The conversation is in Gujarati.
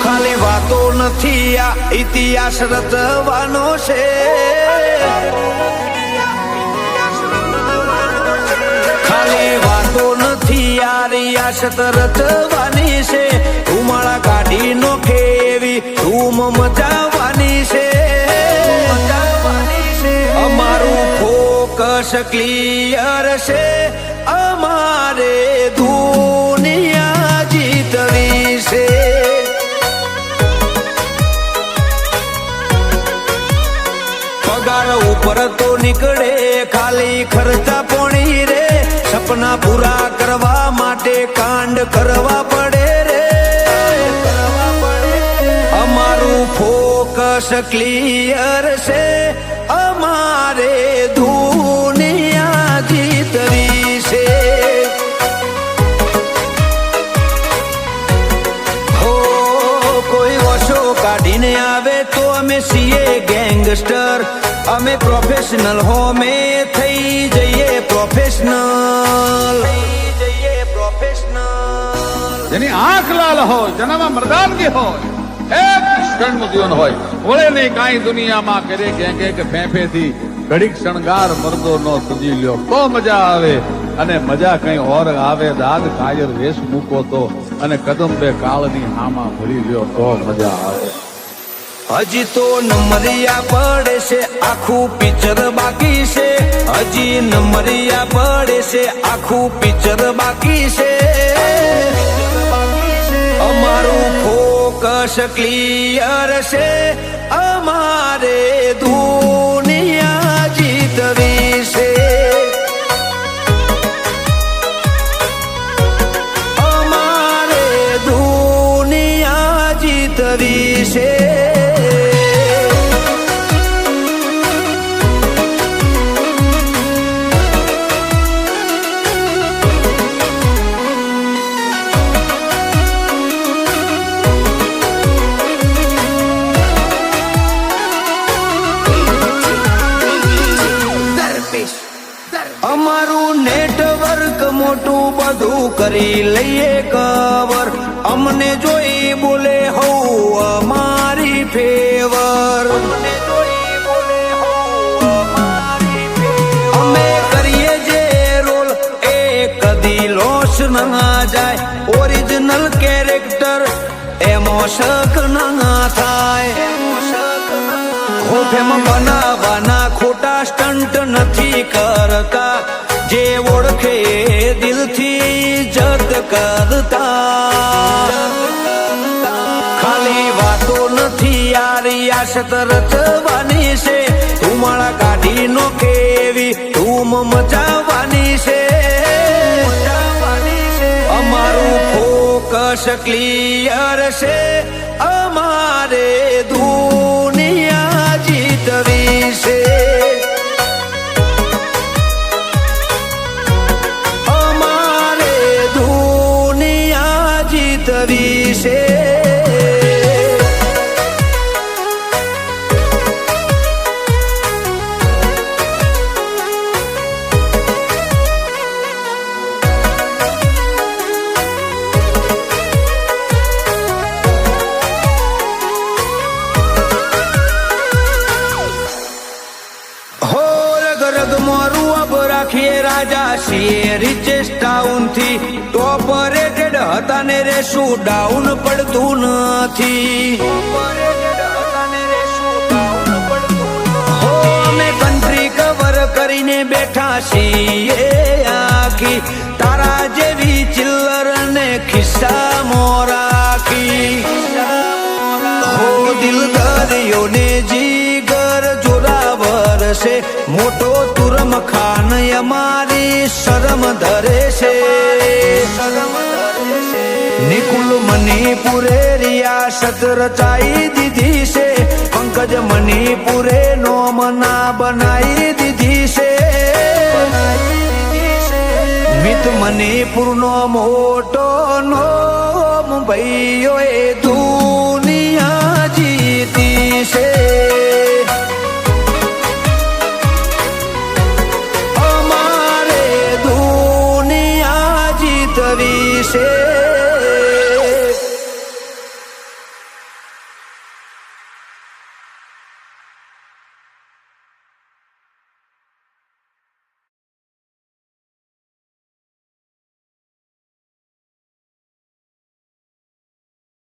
ખાલી વાતો નથી આ ઇતિહાસ રચવાનો છે ખાલી વાતો નથી આ રિયાસત રચવાની છે ધુમાડા કાઢી નોખે એવી ધૂમ મચાવવાની છે અમારું ફોકસ ક્લિયર છે અમારે દુનિયા જીતવી છે ઉપર તો નીકળે ખાલી ખર્ચા પોણી રે સપના પૂરા કરવા માટે કાંડ કરવા પડે રે અમારું ફોકસ ક્લિયર છે અમારે દુનિયા જીતવી છે હો કોઈ વશો કાઢીને આવે તો અમે છીએ ગેંગસ્ટર અમે પ્રોફેશનલ હો મે થઈ જઈએ પ્રોફેશનલ જેની આંખ લાલ હોય જેનામાં મર્દાનગી હોય એક ક્ષણનું જીવન હોય વળે નહીં કાંઈ દુનિયામાં કરે કે ફેંફેથી ઘડીક શણગાર મરદો નો સજી લ્યો તો મજા આવે અને મજા કઈ ઓર આવે દાગ કાયર વેશ મૂકો તો અને કદમ બે કાળની હામાં ભરી લ્યો તો મજા આવે હજી તો નંબરિયા પડે છે આખું પિક્ચર બાકી છે હજી નંબરિયા પડે છે આખું પિક્ચર બાકી છે અમારું ફોકસ ક્લિયર છે અમારે દુનિયા જીતવી છે અમારે દુનિયા જીતવી છે અમારું નેટવર્ક મોટું બધું કરી લઈએ કવર અમને જોઈ બોલે હો અમારી ફેવર અમે કરીએ જે રોલ એ કદી લોસ ના જાય ઓરિજિનલ કેરેક્ટર એમાં શક ના થાય ખોફેમાં બનાવવાના ખોટા સ્ટન્ટ નથી કરતા જે ઓળખે દિલથી જત કરતા ખાલી વાતો નથી આ રિયાસત રચવાની છે ધુમાડા કાઢી નોખે એવી ધૂમ મચાવવાની છે અમારું ફોકસ ક્લિયર છે અમારે દુનિયા જીતવી છે અમારે દુનિયા જીતવી છે રાજા છીએ રીચેસ્ટ ટાઉન થી ટોપરેટેડ હતા ને રેશું ડાઉન પડતું નથી અમે કન્ટ્રી કવર કરીને બેઠા છીએ આખી તારા જેવી ચિલ્લર ને ખિસ્સા મોરાખી હો દિલ દરિયો ને જીગર જોરાવર છે મોટો તુરમ ખાન અમારી શરમ ધરે છે નિકુલ મણિપુરે રિયાસત રચાઈ દીધી છે એક જ મણિપુરે નોમના બનાવી દીધી છે મિત મણિપુરનો મોટો નોમ ભાઈઓ એ દુનિયા જીતી છે